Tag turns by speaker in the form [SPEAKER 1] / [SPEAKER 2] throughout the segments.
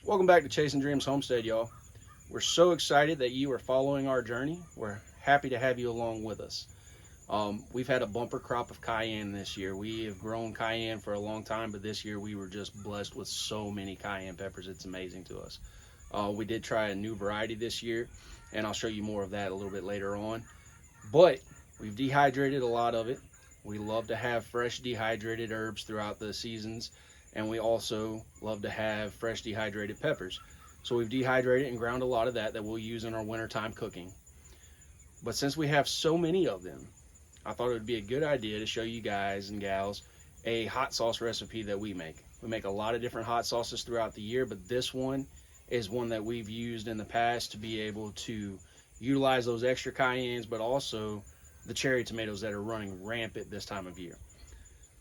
[SPEAKER 1] Welcome back to Chasing Dreams Homestead, y'all. We're so excited that you are following our journey. We're happy to have you along with us. We've had a bumper crop of cayenne this year. We have grown cayenne for a long time, but this year we were just blessed with so many cayenne peppers. It's amazing to us. We did try a new variety this year, and I'll show you more of that a little bit later on. But we've dehydrated a lot of it. We love to have fresh dehydrated herbs throughout the seasons, and we also love to have fresh dehydrated peppers. So we've dehydrated and ground a lot of that we'll use in our wintertime cooking. But since we have so many of them, I thought it would be a good idea to show you guys and gals a hot sauce recipe that we make. We make a lot of different hot sauces throughout the year, but this one is one that we've used in the past to be able to utilize those extra cayennes, but also the cherry tomatoes that are running rampant this time of year.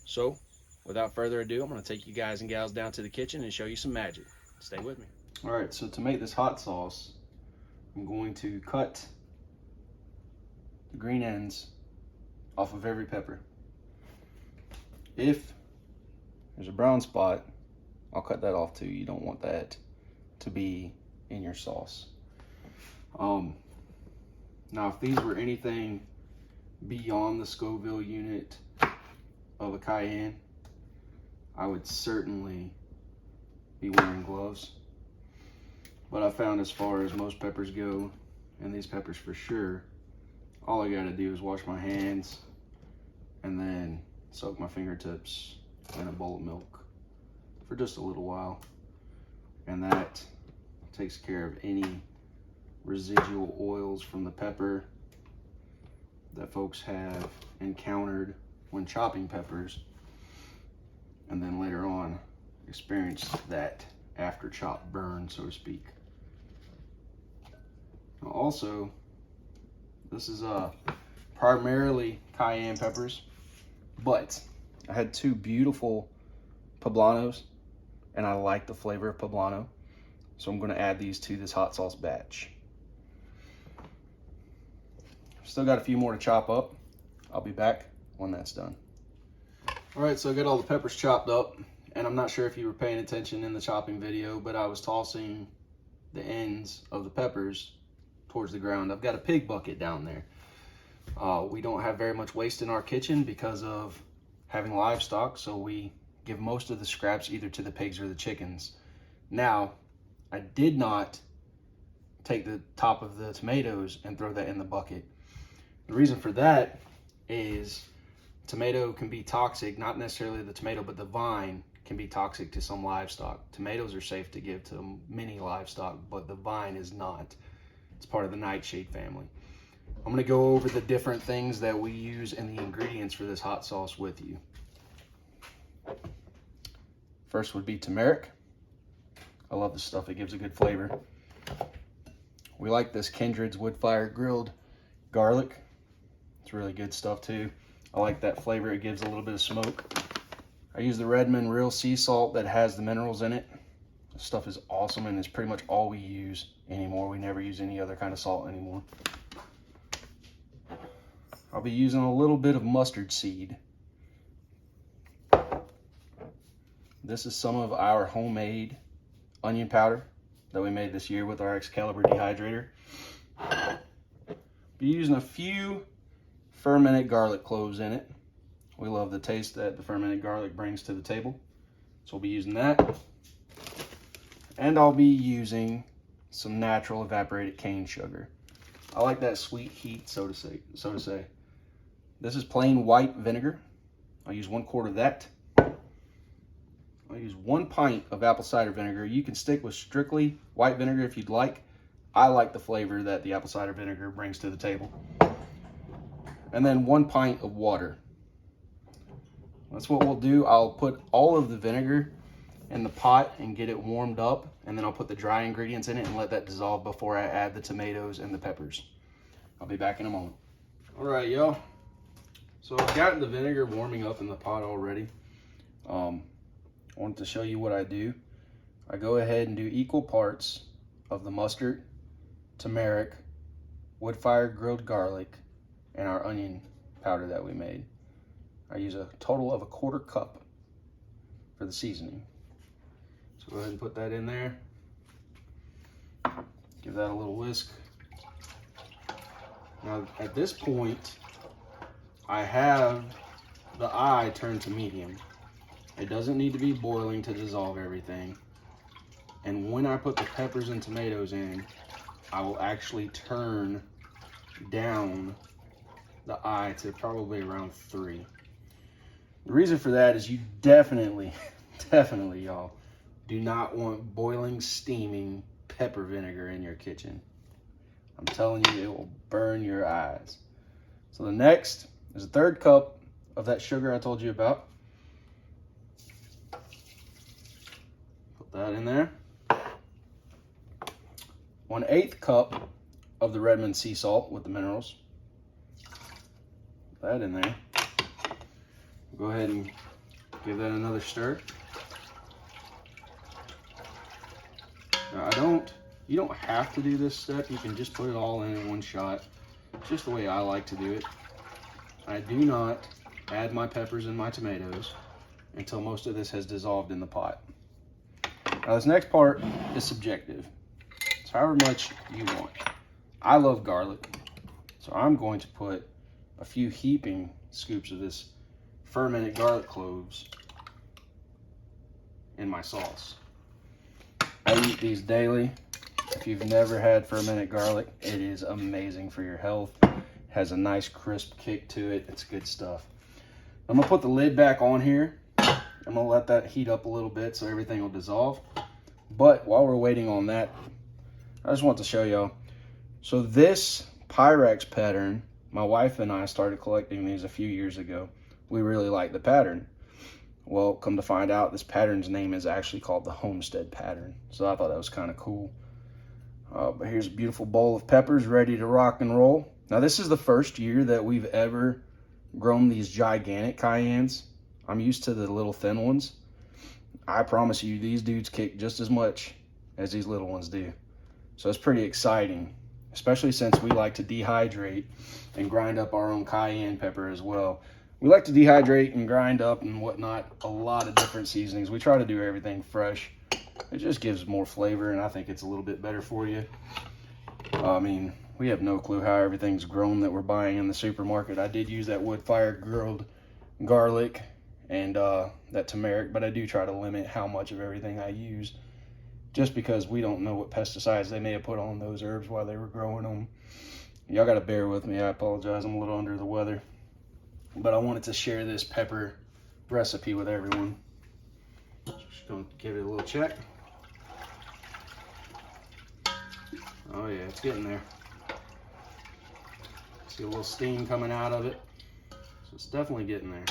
[SPEAKER 1] So without further ado, I'm going to take you guys and gals down to the kitchen and show you some magic. Stay with me. All right, so to make this hot sauce, I'm going to cut the green ends off of every pepper. If there's a brown spot, I'll cut that off too. You don't want that to be in your sauce. Now, if these were anything beyond the Scoville unit of a cayenne, I would certainly be wearing gloves. But I found as far as most peppers go, and these peppers for sure, all I gotta do is wash my hands and then soak my fingertips in a bowl of milk for just a little while. And that takes care of any residual oils from the pepper that folks have encountered when chopping peppers, and then later on experience that after chop burn, so to speak. Now also, this is primarily cayenne peppers, but I had two beautiful poblanos and I like the flavor of poblano, so I'm going to add these to this hot sauce batch. Still got a few more to chop up. I'll be back when that's done. All right, so I got all the peppers chopped up, and I'm not sure if you were paying attention in the chopping video, but I was tossing the ends of the peppers towards the ground. I've got a pig bucket down there. We don't have very much waste in our kitchen because of having livestock, so we give most of the scraps either to the pigs or the chickens. Now, I did not take the top of the tomatoes and throw that in the bucket. The reason for that is tomato can be toxic, not necessarily the tomato, but the vine can be toxic to some livestock. Tomatoes are safe to give to many livestock, but the vine is not. It's part of the nightshade family. I'm going to go over the different things that we use and the ingredients for this hot sauce with you. First would be turmeric. I love this stuff. It gives a good flavor. We like this Kindred's wood fire grilled garlic. It's really good stuff too. I like that flavor. It gives a little bit of smoke. I use the Redmond real sea salt that has the minerals in it. This stuff is awesome, and it's pretty much all we use anymore. We never use any other kind of salt anymore. I'll be using a little bit of mustard seed. This is some of our homemade onion powder that we made this year with our Excalibur dehydrator. Be using a few fermented garlic cloves in it. We love the taste that the fermented garlic brings to the table, so we'll be using that. And I'll be using some natural evaporated cane sugar. I like that sweet heat, so to say. This is plain white vinegar. I'll use 1 quart of that. I'll use 1 pint of apple cider vinegar. You can stick with strictly white vinegar if you'd like. I like the flavor that the apple cider vinegar brings to the table. And then 1 pint of water. That's what we'll do. I'll put all of the vinegar in the pot and get it warmed up, and then I'll put the dry ingredients in it and let that dissolve before I add the tomatoes and the peppers. I'll be back in a moment. All right, y'all. So I've gotten the vinegar warming up in the pot already. I wanted to show you what I do. I go ahead and do equal parts of the mustard, turmeric, wood fire grilled garlic, and our onion powder that we made. I use a total of 1/4 cup for the seasoning. So go ahead and put that in there. Give that a little whisk. Now at this point, I have the eye turned to medium. It doesn't need to be boiling to dissolve everything. And when I put the peppers and tomatoes in, I will actually turn down the eye to probably around 3. The reason for that is you definitely, y'all, do not want boiling, steaming pepper vinegar in your kitchen. I'm telling you, it will burn your eyes. So the next is a 1/3 cup of that sugar I told you about. Put that in there. 1/8 cup of the Redmond sea salt with the minerals. Put that in there. Go ahead and give that another stir. Now you don't have to do this step. You can just put it all in one shot. It's just the way I like to do it. I do not add my peppers and my tomatoes until most of this has dissolved in the pot. Now this next part is subjective. It's however much you want. I love garlic, so I'm going to put a few heaping scoops of this fermented garlic cloves in my sauce. I eat these daily. If you've never had fermented garlic, it is amazing for your health. It has a nice crisp kick to it. It's good stuff. I'm gonna put the lid back on here. I'm gonna let that heat up a little bit so everything will dissolve. But while we're waiting on that, I just want to show y'all. So this Pyrex pattern, my wife and I started collecting these a few years ago. We really like the pattern. Well, come to find out, this pattern's name is actually called the Homestead pattern. So I thought that was kind of cool. But here's a beautiful bowl of peppers ready to rock and roll. Now this is the first year that we've ever grown these gigantic cayennes. I'm used to the little thin ones. I promise you, these dudes kick just as much as these little ones do. So it's pretty exciting, especially since we like to dehydrate and grind up our own cayenne pepper as well. We like to dehydrate and grind up and whatnot a lot of different seasonings. We try to do everything fresh. It just gives more flavor, and I think it's a little bit better for you. I mean, we have no clue how everything's grown that we're buying in the supermarket. I did use that wood fire grilled garlic and that turmeric, but I do try to limit how much of everything I use, just because we don't know what pesticides they may have put on those herbs while they were growing them. Y'all got to bear with me. I apologize. I'm a little under the weather. But I wanted to share this pepper recipe with everyone. Just going to give it a little check. Oh yeah, it's getting there. See a little steam coming out of it. So it's definitely getting there.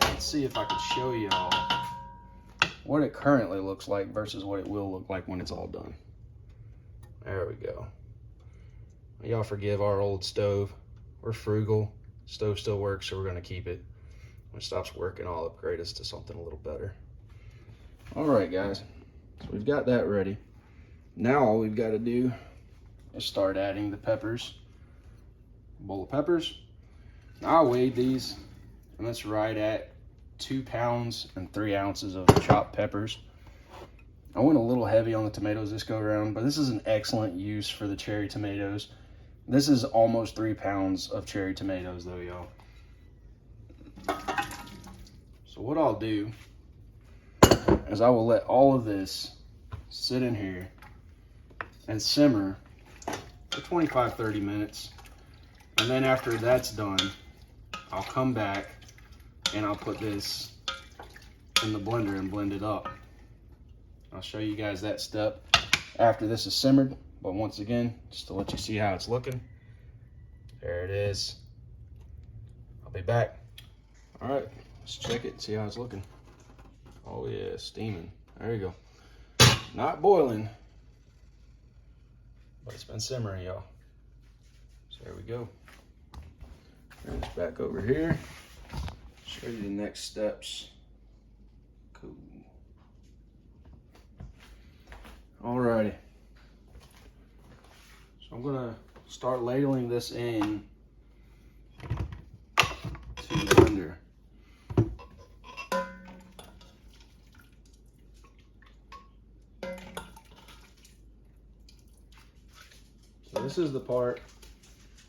[SPEAKER 1] Let's see if I can show y'all what it currently looks like versus what it will look like when it's all done. There we go. Y'all forgive our old stove. We're frugal. Stove still works, so we're going to keep it. When it stops working, I'll upgrade us to something a little better. All right, guys. So we've got that ready. Now all we've got to do is start adding the peppers. A bowl of peppers. Now I weighed these, and that's right at 2 pounds and 3 ounces of chopped peppers. I went a little heavy on the tomatoes this go around, but this is an excellent use for the cherry tomatoes. This is almost 3 pounds of cherry tomatoes though, y'all. So what I'll do is I will let all of this sit in here and simmer for 25-30 minutes. And then after that's done, I'll come back and I'll put this in the blender and blend it up. I'll show you guys that step after this is simmered. But once again, just to let you see how it's looking. There it is. I'll be back. All right, let's check it and see how it's looking. Oh yeah, steaming. There you go. Not boiling, but it's been simmering, y'all. So there we go. Bring this back over here. Show you the next steps. Cool. Alrighty. So I'm gonna start ladling this in to the blender. This is the part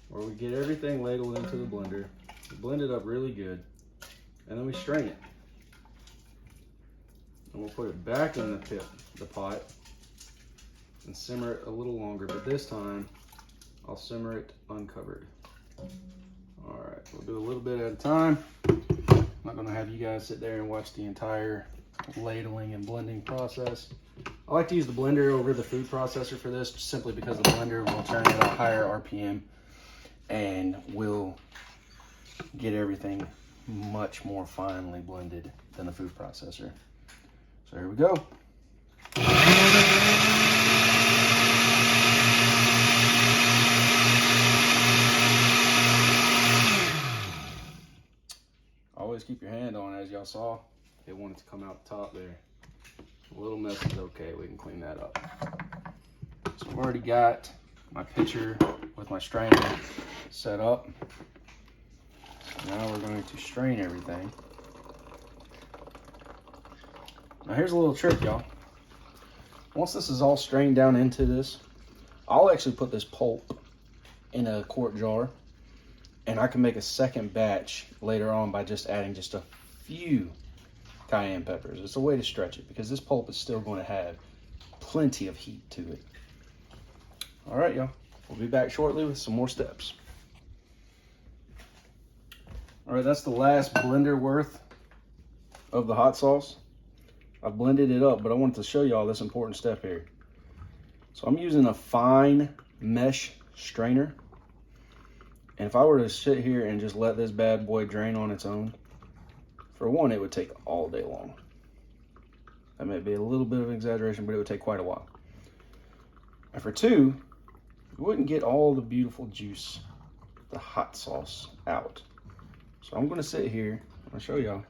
[SPEAKER 1] where we get everything ladled into the blender, blend it up really good, and then we strain it. And we'll put it back in the pot and simmer it a little longer, but this time I'll simmer it uncovered. All right, we'll do a little bit at a time. I'm not gonna have you guys sit there and watch the entire ladling and blending process. I like to use the blender over the food processor for this, simply because the blender will turn at a higher RPM and will get everything much more finely blended than the food processor. So here we go. Always keep your hand on it, as y'all saw. It wanted to come out the top there. A little mess is okay, we can clean that up. So I've already got my pitcher with my strainer set up. So now we're going to strain everything. Now here's a little trick, y'all. Once this is all strained down into this, I'll actually put this pulp in a quart jar, and I can make a second batch later on by just adding just a few cayenne peppers. It's a way to stretch it, because this pulp is still going to have plenty of heat to it. All right, y'all. We'll be back shortly with some more steps. All right, that's the last blender worth of the hot sauce. I've blended it up, but I wanted to show y'all this important step here. So I'm using a fine mesh strainer. And if I were to sit here and just let this bad boy drain on its own, for one, it would take all day long. That may be a little bit of an exaggeration, but it would take quite a while. And for two, you wouldn't get all the beautiful juice, the hot sauce out. So I'm gonna sit here, I'll show y'all.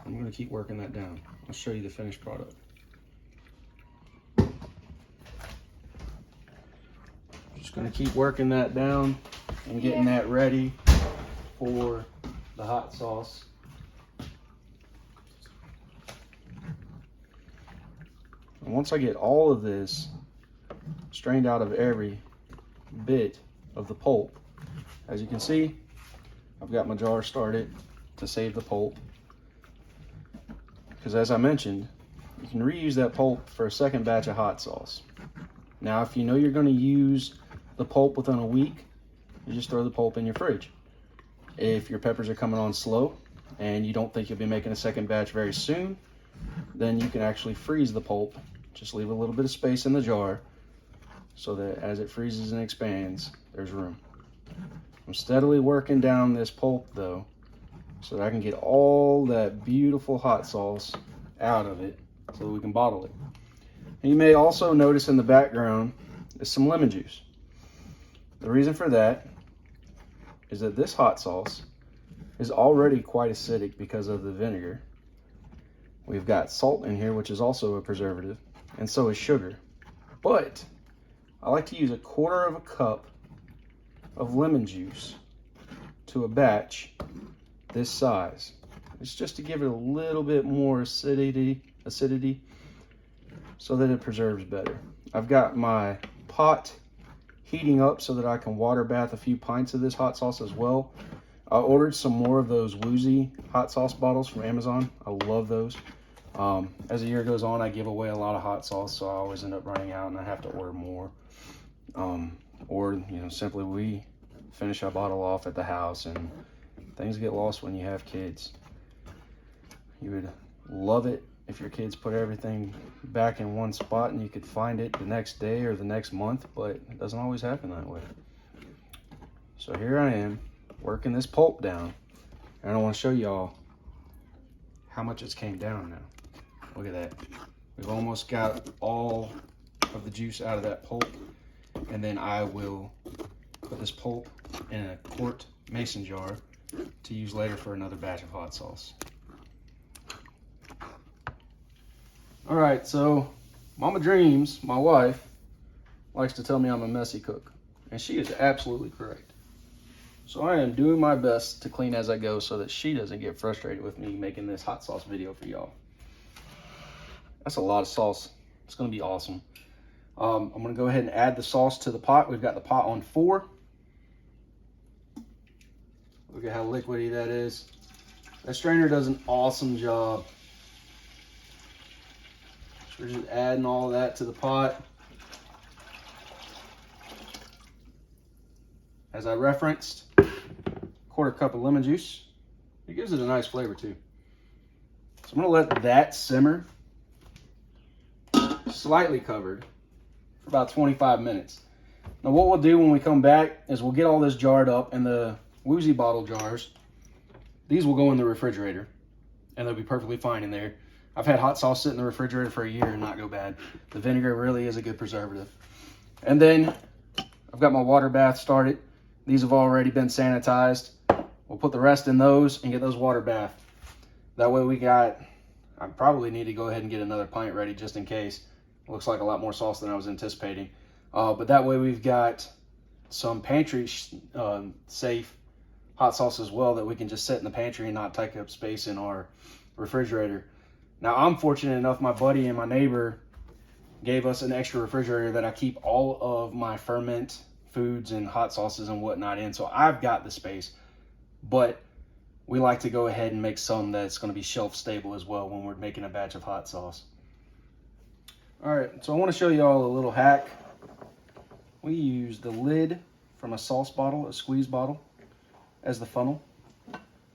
[SPEAKER 1] I'm gonna keep working that down. I'll show you the finished product. Just gonna keep working that down and getting that ready for the hot sauce. And once I get all of this strained out of every bit of the pulp, as you can see, I've got my jar started to save the pulp. Because as I mentioned, you can reuse that pulp for a second batch of hot sauce. Now, if you know you're going to use the pulp within a week, you just throw the pulp in your fridge. If your peppers are coming on slow and you don't think you'll be making a second batch very soon, then you can actually freeze the pulp. Just leave a little bit of space in the jar so that as it freezes and expands, there's room. I'm steadily working down this pulp though, so that I can get all that beautiful hot sauce out of it so that we can bottle it. And you may also notice in the background is some lemon juice. The reason for that is that this hot sauce is already quite acidic because of the vinegar. We've got salt in here, which is also a preservative, and so is sugar. But I like to use 1/4 cup of lemon juice to a batch this size. It's just to give it a little bit more acidity so that it preserves better. I've got my pot heating up so that I can water bath a few pints of this hot sauce as well. I ordered some more of those woozy hot sauce bottles from Amazon. I love those. As the year goes on, I give away a lot of hot sauce, so I always end up running out and I have to order more. Or, simply we finish our bottle off at the house, and things get lost when you have kids. You would love it if your kids put everything back in one spot and you could find it the next day or the next month, but it doesn't always happen that way. So here I am working this pulp down, and I want to show y'all how much it's came down now. Look at that. We've almost got all of the juice out of that pulp, and then I will put this pulp in a quart mason jar to use later for another batch of hot sauce. All right, so Mama Dreams, my wife, likes to tell me I'm a messy cook, and she is absolutely correct. So I am doing my best to clean as I go so that she doesn't get frustrated with me making this hot sauce video for y'all. That's a lot of sauce. It's gonna be awesome. I'm going to go ahead and add the sauce to the pot. We've got the pot on 4. Look at how liquidy that is. That strainer does an awesome job. So we're just adding all of that to the pot. As I referenced, 1/4 cup of lemon juice. It gives it a nice flavor too. So I'm going to let that simmer, slightly covered, for about 25 minutes. Now what we'll do when we come back is we'll get all this jarred up, and the woozy bottle jars, these will go in the refrigerator and they'll be perfectly fine in there. I've had hot sauce sit in the refrigerator for a year and not go bad. The vinegar really is a good preservative. And then I've got my water bath started. These have already been sanitized. We'll put the rest in those and get those water bath. That way I probably need to go ahead and get another pint ready just in case. It looks like a lot more sauce than I was anticipating. But that way we've got some pantry safe hot sauce as well that we can just sit in the pantry and not take up space in our refrigerator. Now I'm fortunate enough, my buddy and my neighbor gave us an extra refrigerator that I keep all of my ferment foods and hot sauces and whatnot in. So I've got the space, but we like to go ahead and make some that's going to be shelf stable as well when we're making a batch of hot sauce. All right, so I want to show you all a little hack. We use the lid from a sauce bottle, a squeeze bottle, as the funnel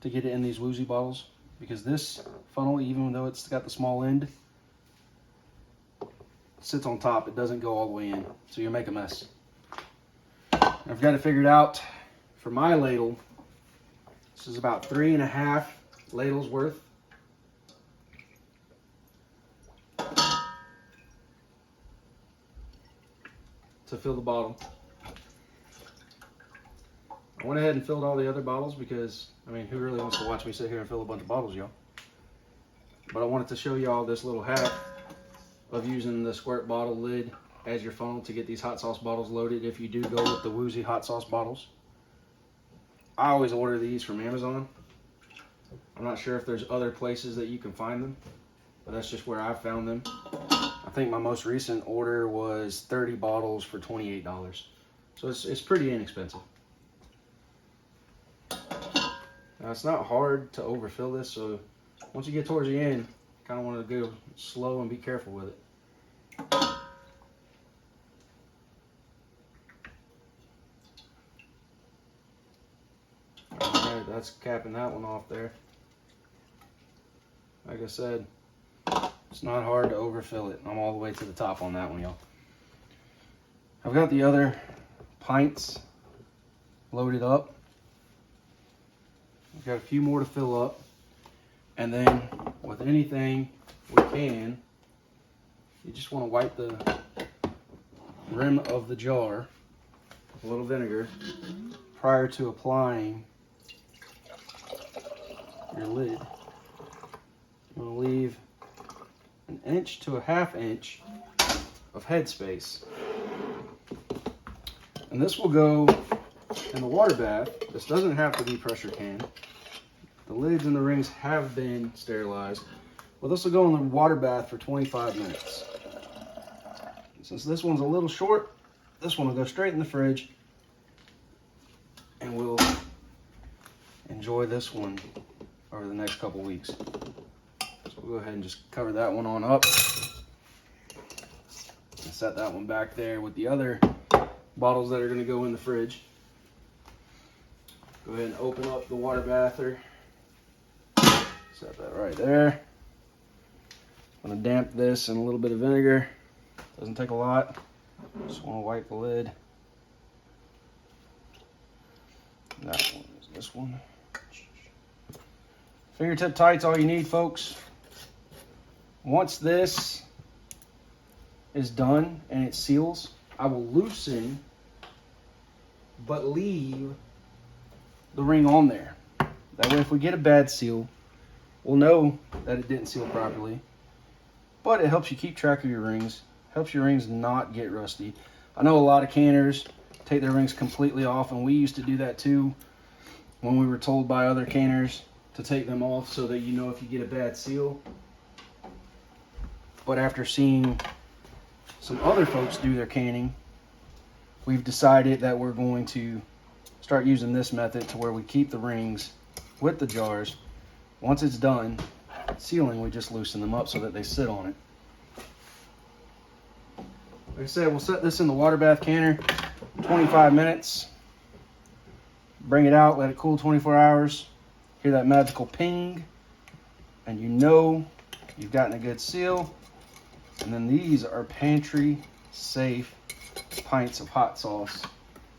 [SPEAKER 1] to get it in these woozy bottles, because this funnel, even though it's got the small end, sits on top. It doesn't go all the way in, so you'll make a mess. I've got it figured out for my ladle. This is about 3.5 ladles worth. To fill the bottle. I went ahead and filled all the other bottles because, I mean, who really wants to watch me sit here and fill a bunch of bottles, y'all? But I wanted to show y'all this little hack of using the squirt bottle lid as your funnel to get these hot sauce bottles loaded if you do go with the woozy hot sauce bottles. I always order these from Amazon. I'm not sure if there's other places that you can find them, but that's just where I found them. I think my most recent order was 30 bottles for $28. So it's pretty inexpensive. Now it's not hard to overfill this, so once you get towards the end, kind of want to go slow and be careful with it. Alright, that's capping that one off there. Like I said, it's not hard to overfill it. I'm all the way to the top on that one, y'all. I've got the other pints loaded up. I've got a few more to fill up. And then with anything we can, you just want to wipe the rim of the jar with a little vinegar prior to applying your lid. You want to leave 1 inch to 1/2 inch of headspace. And this will go in the water bath. This doesn't have to be pressure canned. The lids and the rings have been sterilized. Well, this will go in the water bath for 25 minutes. Since this one's a little short, this one will go straight in the fridge, and we'll enjoy this one over the next couple weeks. So we'll go ahead and just cover that one on up and set that one back there with the other bottles that are going to go in the fridge. Go ahead and open up the water bather. Set that right there. I'm going to damp this in a little bit of vinegar. Doesn't take a lot. Just want to wipe the lid. That one is this one. Fingertip tight's all you need, folks. Once this is done and it seals, I will loosen but leave the ring on there. That way if we get a bad seal, we'll know that it didn't seal properly. But it helps you keep track of your rings. Helps your rings not get rusty. I know a lot of canners take their rings completely off, and we used to do that too when we were told by other canners to take them off so that you know if you get a bad seal. But after seeing some other folks do their canning, we've decided that we're going to start using this method to where we keep the rings with the jars. Once it's done sealing, we just loosen them up so that they sit on it. Like I said, we'll set this in the water bath canner 25 minutes. Bring it out, let it cool 24 hours. Hear that magical ping, and you know you've gotten a good seal. And then these are pantry safe pints of hot sauce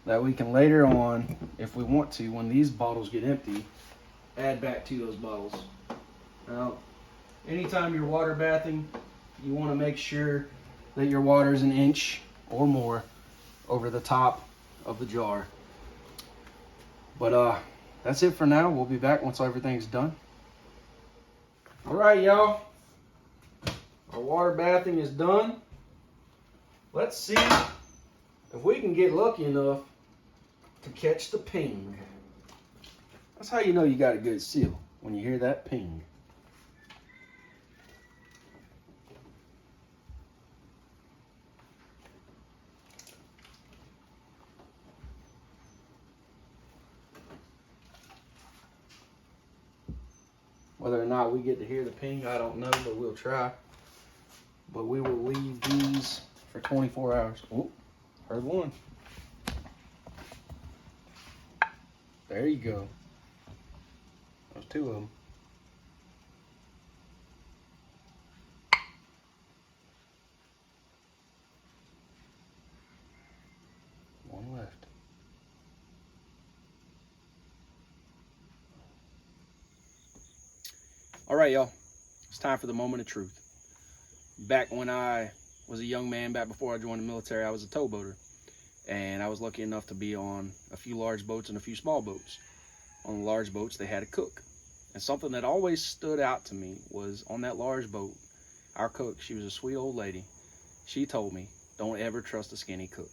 [SPEAKER 1] that we can later on, if we want to, when these bottles get empty, add back to those bottles. Now, anytime you're water bathing, you want to make sure that your water is an inch or more over the top of the jar. But that's it for now. We'll be back once everything's done. All right, y'all. Our water bathing is done. Let's see if we can get lucky enough to catch the ping. That's how you know you got a good seal, when you hear that ping. Whether or not we get to hear the ping, I don't know, but we'll try. But we will leave these for 24 hours. Oh, heard one. There you go. There's two of them. One left. All right, y'all. It's time for the moment of truth. Back when I was a young man, back before I joined the military, I was a towboater. And I was lucky enough to be on a few large boats and a few small boats. On the large boats, they had a cook. And something that always stood out to me was on that large boat, our cook, she was a sweet old lady. She told me, don't ever trust a skinny cook.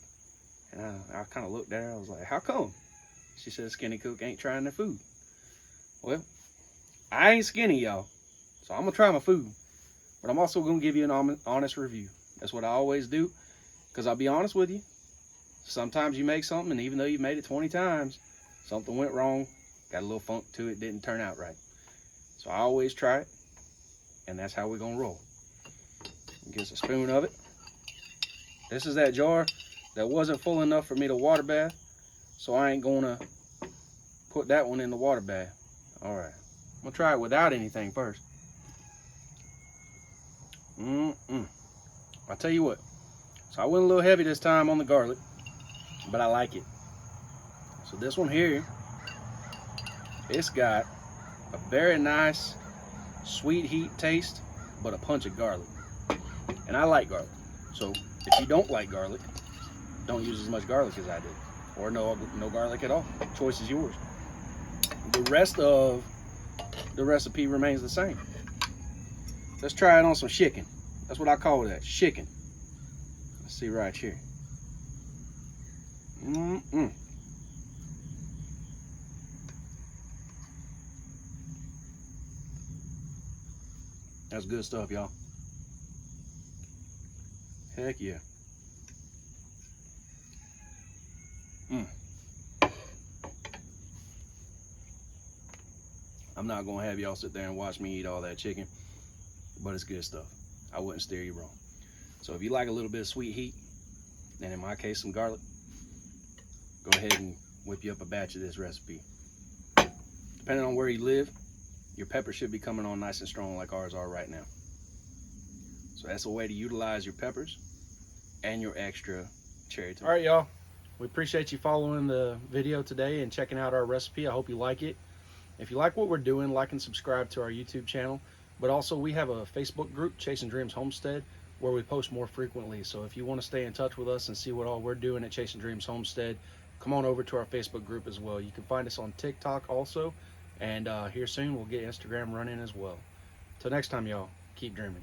[SPEAKER 1] And I kind of looked at her, I was like, how come? She said, a skinny cook ain't trying their food. Well, I ain't skinny, y'all. So I'm going to try my food. But I'm also going to give you an honest review. That's what I always do. Because I'll be honest with you. Sometimes you make something, and even though you made it 20 times, something went wrong, got a little funk to it, didn't turn out right. So I always try it, and that's how we're going to roll. Get us a spoon of it. This is that jar that wasn't full enough for me to water bath, so I ain't going to put that one in the water bath. All right. I'm going to try it without anything first. I'll tell you what. So I went a little heavy this time on the garlic, but I like it. So this one here, it's got a very nice sweet heat taste, but a punch of garlic. And I like garlic. So if you don't like garlic, don't use as much garlic as I did. Or no garlic at all. Choice is yours. The rest of the recipe remains the same. Let's try it on some chicken. That's what I call that, chicken. Let's see right here. That's good stuff, y'all. Heck yeah. I'm not gonna have y'all sit there and watch me eat all that chicken, but it's good stuff. I wouldn't steer you wrong. So if you like a little bit of sweet heat, and in my case some garlic, go ahead and whip you up a batch of this recipe. Depending on where you live, your peppers should be coming on nice and strong like ours are right now. So that's a way to utilize your peppers and your extra cherry tomato. All right, y'all. We appreciate you following the video today and checking out our recipe. I hope you like it. If you like what we're doing, like and subscribe to our YouTube channel. But also, we have a Facebook group, Chasing Dreams Homestead, where we post more frequently. So if you want to stay in touch with us and see what all we're doing at Chasing Dreams Homestead, come on over to our Facebook group as well. You can find us on TikTok also. And here soon, we'll get Instagram running as well. Till next time, y'all, keep dreaming.